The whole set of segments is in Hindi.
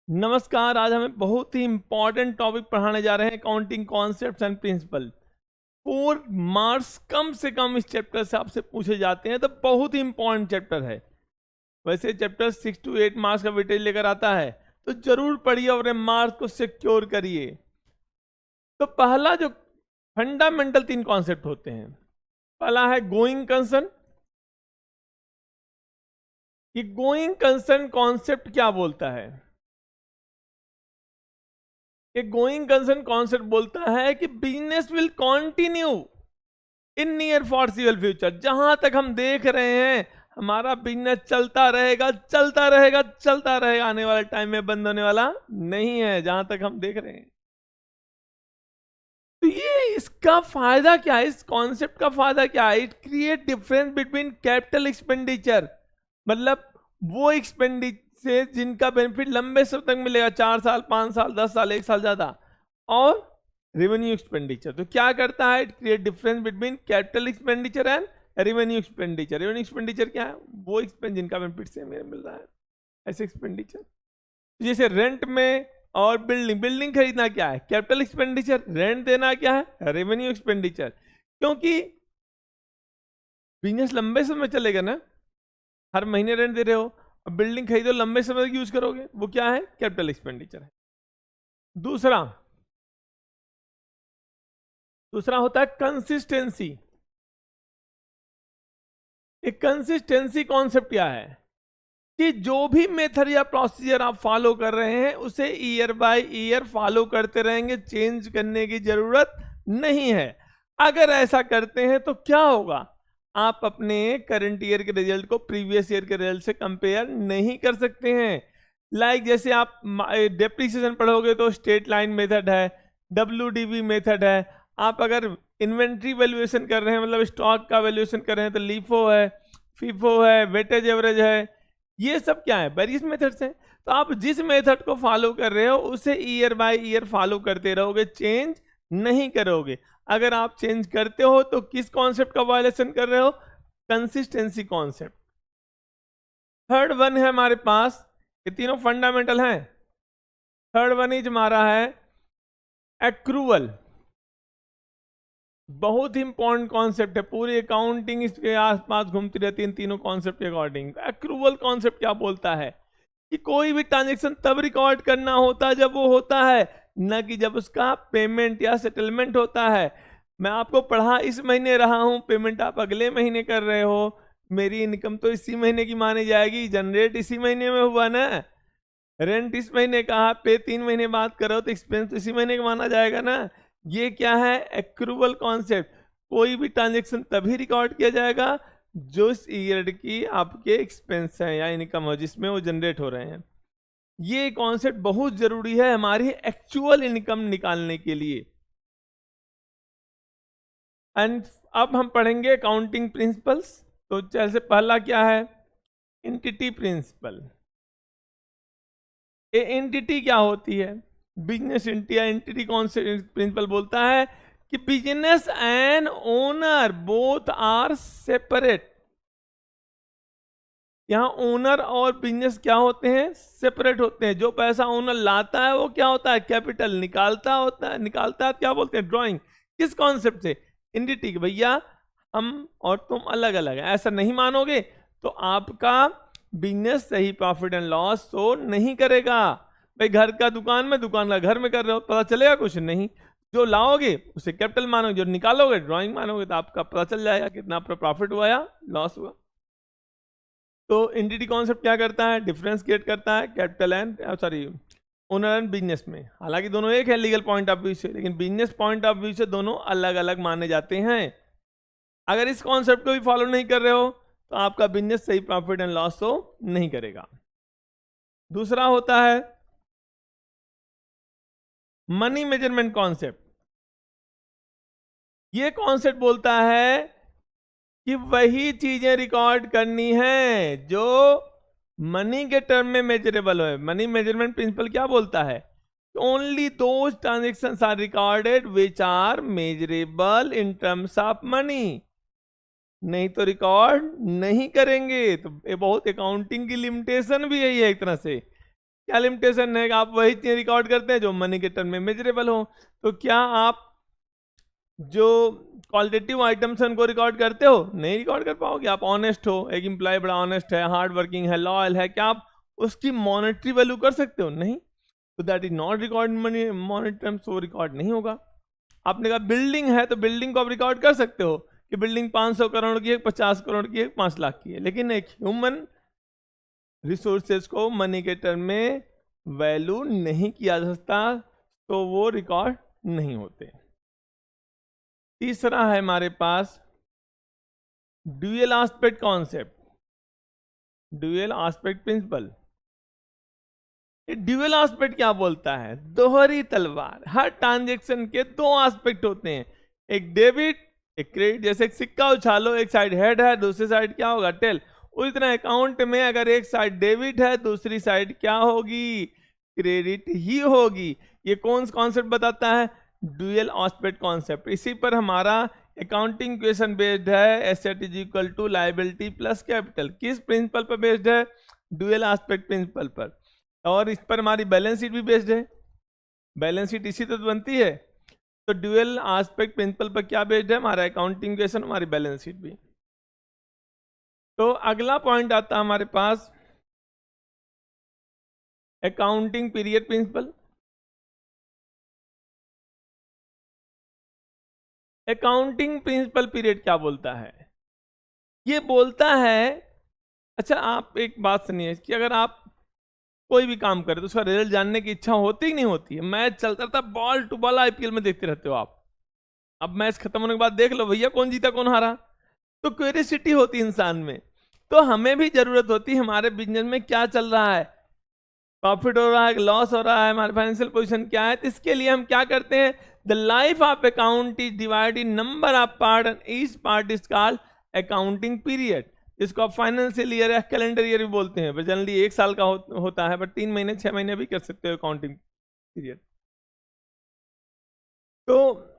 नमस्कार। आज हमें बहुत ही इंपॉर्टेंट टॉपिक पढ़ाने जा रहे हैं, accounting concepts and principal. 4 marks कम से कम इस चैप्टर से आपसे पूछे जाते हैं, तो बहुत ही इंपॉर्टेंट चैप्टर है। वैसे चैप्टर 6 to 8 मार्क्स का वेटेज लेकर आता है, तो जरूर पढ़िए और अपने मार्क्स को सिक्योर करिए। तो पहला जो फंडामेंटल 3 कॉन्सेप्ट होते हैं, पहला है गोइंग कंसर्न। ये गोइंग कंसर्न कॉन्सेप्ट क्या बोलता है? एक गोइंग कंसर्न कॉन्सेप्ट बोलता है कि business will continue in near foreseeable future. जहां तक हम देख रहे हैं हमारा बिजनेस चलता रहेगा, चलता रहेगा, चलता रहेगा, आने वाले टाइम में बंद होने वाला नहीं है, जहां तक हम देख रहे हैं। तो ये इसका फायदा क्या है? इस कॉन्सेप्ट का फायदा क्या है? It create difference between capital expenditure, मतलब वो एक्सपेंडिचर जिनका बेनिफिट लंबे समय तक मिलेगा, 4 साल, 5 साल, 10 साल, 1 साल ज्यादा, और रेवेन्यू एक्सपेंडिचर। तो क्या करता है? It create difference between capital expenditure and revenue expenditure. Revenue expenditure क्या है? वो एक्सपेंस जिनका बेनिफिट से मिल रहा है, ऐसे एक्सपेंडिचर। जैसे रेंट में और बिल्डिंग खरीदना क्या है? Capital expenditure. रेंट देना क्या है? Revenue expenditure. क्योंकि बिजनेस लंबे समय चलेगा ना, हर महीने रेंट दे रहे हो, अब बिल्डिंग खरीदो, लंबे समय तक यूज करोगे, वो क्या है? कैपिटल एक्सपेंडिचर है। दूसरा दूसरा होता है कंसिस्टेंसी। एक कंसिस्टेंसी कॉन्सेप्ट क्या है? कि जो भी मेथड या प्रोसीजर आप फॉलो कर रहे हैं उसे ईयर बाय ईयर फॉलो करते रहेंगे, चेंज करने की जरूरत नहीं है। अगर ऐसा करते हैं तो क्या होगा? आप अपने करंट ईयर के रिजल्ट को प्रीवियस ईयर के रिजल्ट से कंपेयर नहीं कर सकते हैं। जैसे आप डेप्रिसिएशन पढ़ोगे तो स्ट्रेट लाइन मेथड है, WDV मेथड है। आप अगर इन्वेंट्री वैल्यूएशन कर रहे हैं, मतलब स्टॉक का वैल्यूएशन कर रहे हैं, तो लीफो है, फीफो है, वेटेज एवरेज है। ये सब क्या है? वेरियस मेथड्स हैं। तो आप जिस मेथड को फॉलो कर रहे हो उसे ईयर बाय ईयर फॉलो करते रहोगे, चेंज नहीं करोगे। अगर आप चेंज करते हो तो किस कॉन्सेप्ट का वायलेशन कर रहे हो? Consistency concept. थर्ड वन है हमारे पास, ये तीनों फंडामेंटल हैं। थर्ड वन इज हमारा है एक्रूवल। बहुत ही इंपॉर्टेंट कॉन्सेप्ट है, पूरी अकाउंटिंग इसके आसपास घूमती रहती है इन तीनों कॉन्सेप्ट के अकॉर्डिंग। एक्रूवल कॉन्सेप्ट क्या बोलता है? कि कोई भी ट्रांजेक्शन तब रिकॉर्ड करना होता है जब वो होता है, न कि जब उसका पेमेंट या सेटलमेंट होता है। मैं आपको पढ़ा इस महीने रहा हूं, पेमेंट आप अगले महीने कर रहे हो, मेरी इनकम तो इसी महीने की मानी जाएगी, जनरेट इसी महीने में हुआ ना। रेंट इस महीने का, पे 3 महीने बाद करो तो एक्सपेंस इसी महीने का माना जाएगा ना। ये क्या है? Accrual concept. कोई भी ट्रांजेक्शन तभी रिकॉर्ड किया जाएगा जो इस ईयर की आपके एक्सपेंस हैं या इनकम हो जिसमें वो जनरेट हो रहे हैं। ये कॉन्सेप्ट बहुत जरूरी है हमारी एक्चुअल इनकम निकालने के लिए। एंड अब हम पढ़ेंगे अकाउंटिंग प्रिंसिपल्स। तो जैसे पहला क्या है? Entity principal. ये एंटिटी क्या होती है? बिजनेस एंटिटी या एंटिटी कॉन्सेप्ट प्रिंसिपल बोलता है कि business and owner both are separate. यहां ओनर और बिजनेस क्या होते हैं? सेपरेट होते हैं। जो पैसा ओनर लाता है वो क्या होता है? कैपिटल। निकालता है क्या बोलते हैं? ड्राइंग। किस कॉन्सेप्ट से? एंटिटी के। भैया हम और तुम अलग अलग है, ऐसा नहीं मानोगे तो आपका बिजनेस सही प्रॉफिट एंड लॉस शो नहीं करेगा। भाई घर का दुकान में, दुकान का घर में कर रहे हो, पता चलेगा कुछ नहीं। जो लाओगे उसे कैपिटल मानोगे, जो निकालोगे ड्राइंग मानोगे, तो आपका पता चल जाएगा कितना प्रॉफिट हुआ या लॉस हुआ। तो एंटिटी कॉन्सेप्ट क्या करता है? डिफरेंस क्रिएट करता है capital and owner and business में। हालांकि दोनों एक है लीगल पॉइंट ऑफ व्यू से, लेकिन बिजनेस पॉइंट ऑफ व्यू से दोनों अलग अलग माने जाते हैं। अगर इस कॉन्सेप्ट को भी फॉलो नहीं कर रहे हो तो आपका बिजनेस सही प्रॉफिट एंड लॉस शो नहीं करेगा। दूसरा होता है मनी मेजरमेंट कॉन्सेप्ट। ये कॉन्सेप्ट बोलता है कि वही चीजें रिकॉर्ड करनी है जो मनी के टर्म में मेजरेबल हो। मनी मेजरमेंट प्रिंसिपल क्या बोलता है? Only those transactions are recorded which are measurable in terms of money. नहीं तो रिकॉर्ड नहीं करेंगे। तो ये बहुत अकाउंटिंग की लिमिटेशन भी है, ये एक तरह से क्या लिमिटेशन है कि आप वही चीज रिकॉर्ड करते हैं जो मनी के टर्म में मेजरेबल हो। तो क्या आप जो क्वालिटेटिव आइटम्स हैं उनको रिकॉर्ड करते हो? नहीं रिकॉर्ड कर पाओगे। आप ऑनेस्ट हो, एक एम्प्लॉय बड़ा ऑनेस्ट है, हार्ड वर्किंग है, लॉयल है, क्या आप उसकी मॉनेटरी वैल्यू कर सकते हो? नहीं। तो that is not record money monetary terms, वो रिकॉर्ड नहीं होगा। आपने कहा बिल्डिंग है, तो बिल्डिंग को आप रिकॉर्ड कर सकते हो कि बिल्डिंग 500 करोड़ की है, 50 करोड़ की है, 5 लाख की है, लेकिन एक ह्यूमन रिसोर्सेज को मनी के टर्म में वैल्यू नहीं किया जा सकता, तो वो रिकॉर्ड नहीं होते। तीसरा है हमारे पास dual aspect concept, dual aspect principal. Dual aspect क्या बोलता है? दोहरी तलवार। हर ट्रांजेक्शन के दो एस्पेक्ट होते हैं, एक डेबिट एक क्रेडिट। जैसे एक सिक्का उछालो, एक साइड हेड है, दूसरी साइड क्या होगा? टेल। उसी तरह अकाउंट में अगर एक साइड डेबिट है, दूसरी साइड क्या होगी? क्रेडिट ही होगी। ये कौन सा कॉन्सेप्ट बताता है? Dual aspect concept. इसी पर हमारा अकाउंटिंग क्वेश्चन बेस्ड है, asset is equal to liability plus capital. किस प्रिंसिपल पर बेस्ड है? ड्यूअल एस्पेक्ट प्रिंसिपल पर। और इस पर हमारी बैलेंस शीट भी बेस्ड है, बैलेंस शीट इसी तो बनती है। तो ड्यूअल एस्पेक्ट प्रिंसिपल पर क्या बेस्ड है? हमारा अकाउंटिंग क्वेश्चन, हमारी बैलेंस शीट भी। तो अगला पॉइंट आता है हमारे पास accounting period principal. Accounting principal period क्या बोलता है? ये बोलता है, अच्छा आप एक बात सुनिए कि अगर आप कोई भी काम करे तो उसका रिजल्ट जानने की इच्छा होती ही नहीं होती है। मैच चलता था, बॉल टू बॉल आईपीएल में देखते रहते हो आप। अब मैच खत्म होने के बाद देख लो भैया कौन जीता कौन हारा। तो क्यूरियोसिटी होती है इंसान में। तो हमें भी जरूरत होती है हमारे बिजनेस में क्या चल रहा है, प्रॉफिट हो रहा है, लॉस हो रहा है, हमारे फाइनेंशियल पोजीशन क्या है। तो इसके लिए हम क्या करते हैं? The life of account is divided in number of part and each part is called accounting period. इसको आप फाइनेंशियल ईयर या कैलेंडर ईयर भी बोलते हैं। जनरली 1 साल का होता है, बट 3 महीने 6 महीने भी कर सकते हो अकाउंटिंग पीरियड। तो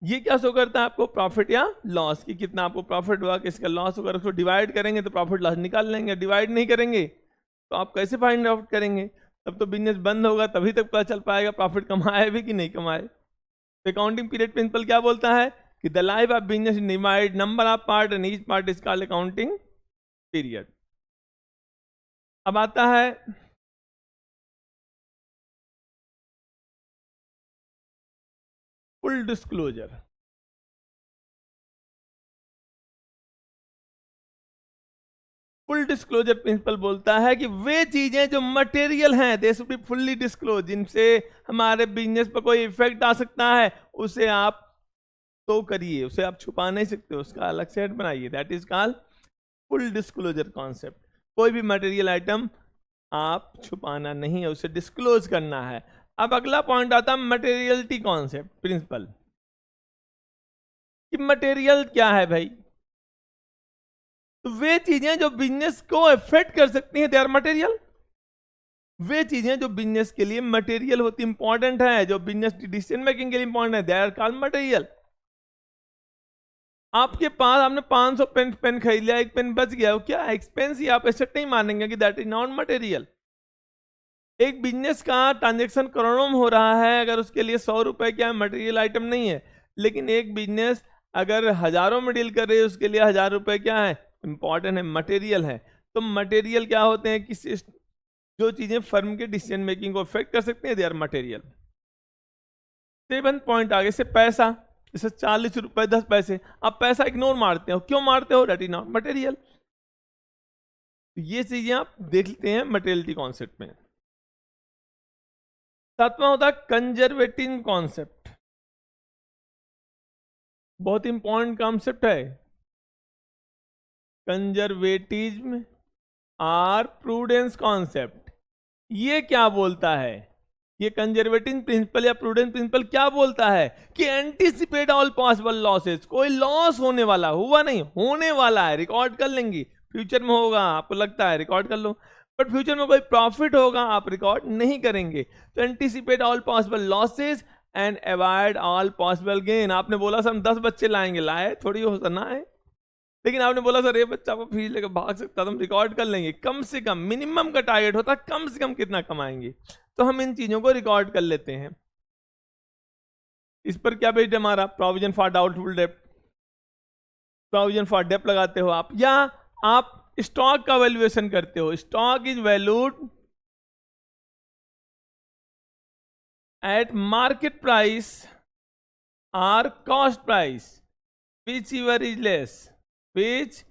ये क्या शो करता है आपको? प्रॉफिट या लॉस, कि कितना आपको प्रॉफिट हुआ, किसका लॉस होगा। उसको डिवाइड करेंगे तो प्रॉफिट लॉस निकाल लेंगे। डिवाइड नहीं करेंगे तो आप कैसे फाइंड आउट करेंगे? तब तो बिजनेस बंद होगा, तभी तक पता चल पाएगा प्रॉफिट कमाए भी कि नहीं कमाए। तो अकाउंटिंग पीरियड प्रिंसिपल क्या बोलता है कि the life of business divide number of part and each part is called accounting period. अब आता है full disclosure. Full disclosure principle बोलता है कि वे चीजें जो मटेरियल हैं they should be fully disclose, जिनसे हमारे बिजनेस पर कोई इफेक्ट आ सकता है, उसे आप तो करिए, उसे आप छुपा नहीं सकते, उसका अलग से हेड बनाइए। That is called full disclosure concept. कोई भी मटेरियल आइटम आप छुपाना नहीं है, उसे डिस्क्लोज करना है। अब अगला पॉइंट आता है मटेरियलिटी कॉन्सेप्ट प्रिंसिपल। कि मटेरियल क्या है भाई? तो वे चीजें जो बिजनेस को अफेक्ट कर सकती हैं, दे आर मटेरियल। वे चीजें जो बिजनेस के लिए मटेरियल होती इंपॉर्टेंट है, जो बिजनेस डिसीजन मेकिंग के लिए इंपॉर्टेंट है, दे आर कॉल्ड मटेरियल। आपके पास आपने 500 पेन खरीद लिया, एक पेन बच गया, क्या एक्सपेंस ही? आप ऐसे नहीं मानेंगे कि दैट इज नॉट मटेरियल। एक बिजनेस का ट्रांजेक्शन करोड़ों में हो रहा है, अगर उसके लिए 100 रुपए क्या मटेरियल आइटम नहीं है। लेकिन एक बिजनेस अगर हजारों में डील कर रही है, उसके लिए 1000 रुपए क्या है? इंपॉर्टेंट है, मटेरियल है। तो मटेरियल क्या होते हैं? कि जो चीजें फर्म के डिसीजन मेकिंग को अफेक्ट कर सकते हैं, दे आर मटेरियल। 7 पॉइंट आगे से पैसा, जैसे 40 रुपए 10 पैसे, आप पैसा इग्नोर मारते हो, क्यों मारते हो? That is not material. ये चीजें आप देख लेते हैं मटेरियलिटी कॉन्सेप्ट में। 7वां होता है कंजर्वेटिव कॉन्सेप्ट। बहुत इंपॉर्टेंट कॉन्सेप्ट है। Conservatism or prudence concept. ये क्या बोलता है? ये कंजर्वेटिव प्रिंसिपल या प्रूडेंस प्रिंसिपल क्या बोलता है? कि एंटीसिपेट ऑल पॉसिबल लॉसेस। कोई लॉस होने वाला, हुआ नहीं, होने वाला है, रिकॉर्ड कर लेंगे। फ्यूचर में होगा, आपको लगता है, रिकॉर्ड कर लो। बट फ्यूचर में कोई प्रॉफिट होगा, आप रिकॉर्ड नहीं करेंगे। तो anticipate all possible losses and avoid all possible gain. आपने बोला सर हम 10 बच्चे लाएंगे, लाए थोड़ी हो ना है। लेकिन आपने बोला सर ये बच्चा को फीस लेकर भाग सकता, तो हम रिकॉर्ड कर लेंगे। कम से कम मिनिमम का टारगेट होता है कम से कम कितना कमाएंगे, तो हम इन चीजों को रिकॉर्ड कर लेते हैं। इस पर क्या बेस्ड है हमारा, प्रोविजन फॉर डाउटफुल डेप्ट, प्रोविजन फॉर डेप्ट लगाते हो आप, या आप स्टॉक का वैल्यूएशन करते हो। Stock is valued at market price और cost price, whichever is less, which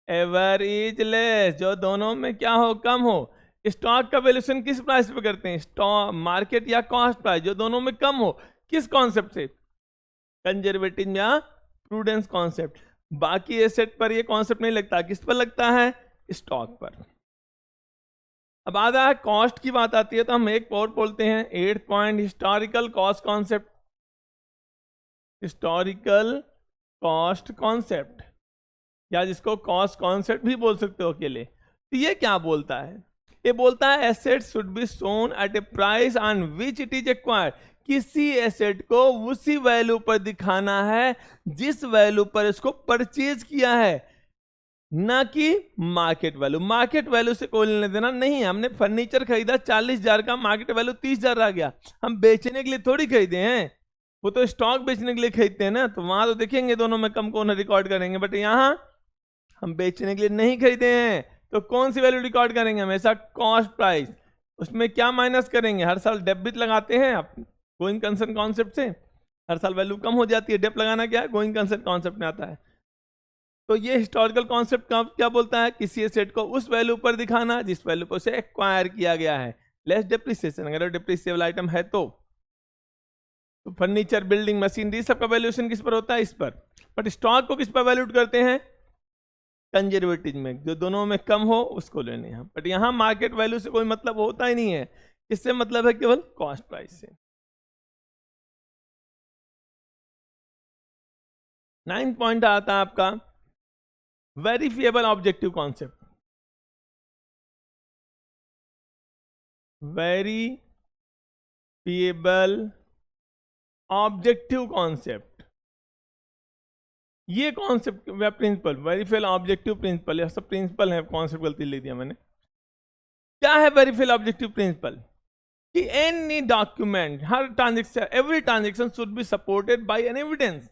ever is less, जो दोनों में क्या हो, कम हो। स्टॉक का वैल्यूएशन किस प्राइस पे करते हैं, स्टॉक मार्केट या कॉस्ट प्राइस, जो दोनों में कम हो। किस कॉन्सेप्ट से, कंजर्वेटिव या प्रूडेंस कॉन्सेप्ट। बाकी एसेट पर ये कॉन्सेप्ट नहीं लगता, किस पर लगता है, स्टॉक पर। अब आधा है कॉस्ट की बात आती है तो हम एक और बोलते हैं 8th point, historical cost concept. Historical cost concept, या जिसको कॉस्ट कॉन्सेप्ट भी बोल सकते हो अकेले। तो ये क्या बोलता है, ये बोलता है asset should be shown at a price on which it is acquired. किसी एसेट को उसी वैल्यू पर दिखाना है जिस वैल्यू पर इसको परचेज किया है, ना कि मार्केट वैल्यू। मार्केट वैल्यू से कोई लेने देना नहीं है। हमने फर्नीचर खरीदा 40,000 का, मार्केट वैल्यू 30,000 आ गया, हम बेचने के लिए थोड़ी खरीदे हैं, वो तो स्टॉक बेचने के लिए खरीदते हैं ना, तो वहां तो देखेंगे दोनों में कम कौन रिकॉर्ड करेंगे। बट यहाँ हम बेचने के लिए नहीं खरीदे हैं, तो कौन सी वैल्यू रिकॉर्ड करेंगे, हमेशा कॉस्ट प्राइस। उसमें क्या माइनस करेंगे, हर साल डेबिट लगाते हैं आप गोइंग कंसर्न कॉन्सेप्ट से, हर साल वैल्यू कम हो जाती है, डेप लगाना क्या है, गोइंग कंसर्न कॉन्सेप्ट में आता है। तो ये हिस्टोरिकल कॉन्सेप्ट क्या बोलता है, किसी एसेट को उस वैल्यू पर दिखाना जिस वैल्यू पर उसे एक्वायर किया गया है, लेस डिप्रिसिएशन। अगर डिप्रिसिएबल आइटम है तो फर्नीचर, बिल्डिंग, मशीनरी, सबका वैल्यूएशन किस पर होता है, इस पर। बट स्टॉक को किस पर वैल्यूट करते हैं, कंजर्वेटिव में, जो दोनों में कम हो उसको लेने हैं। बट यहाँ मार्केट वैल्यू से कोई मतलब होता ही नहीं है, इससे मतलब है केवल कॉस्ट प्राइस से। 9th पॉइंट आता है आपका verifiable objective concept. Verifiable objective concept, ये कॉन्सेप्ट या प्रिंसिपल, वेरिफिएबल ऑब्जेक्टिव प्रिंसिपल, यह सब प्रिंसिपल है, कॉन्सेप्ट गलती लिख दिया मैंने। क्या है वेरिफिएबल ऑब्जेक्टिव प्रिंसिपल, कि any document, her transaction, every transaction should be supported by an evidence.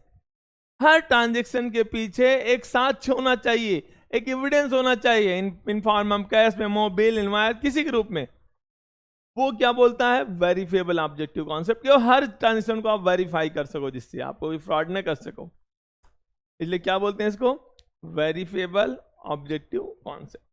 Her transaction के पीछे एक साक्ष्य होना चाहिए, एक एविडेंस होना चाहिए, in form of cash, memo, bill, invoice, किसी के रूप में। वो क्या बोलता है, वेरिफिएबल ऑब्जेक्टिव कॉन्सेप्ट, कि हर ट्रांजेक्शन को आप वेरीफाई कर सको, जिससे आप कोई फ्रॉड न कर सको, इसलिए क्या बोलते हैं इसको, वेरिफिएबल ऑब्जेक्टिव कॉन्सेप्ट।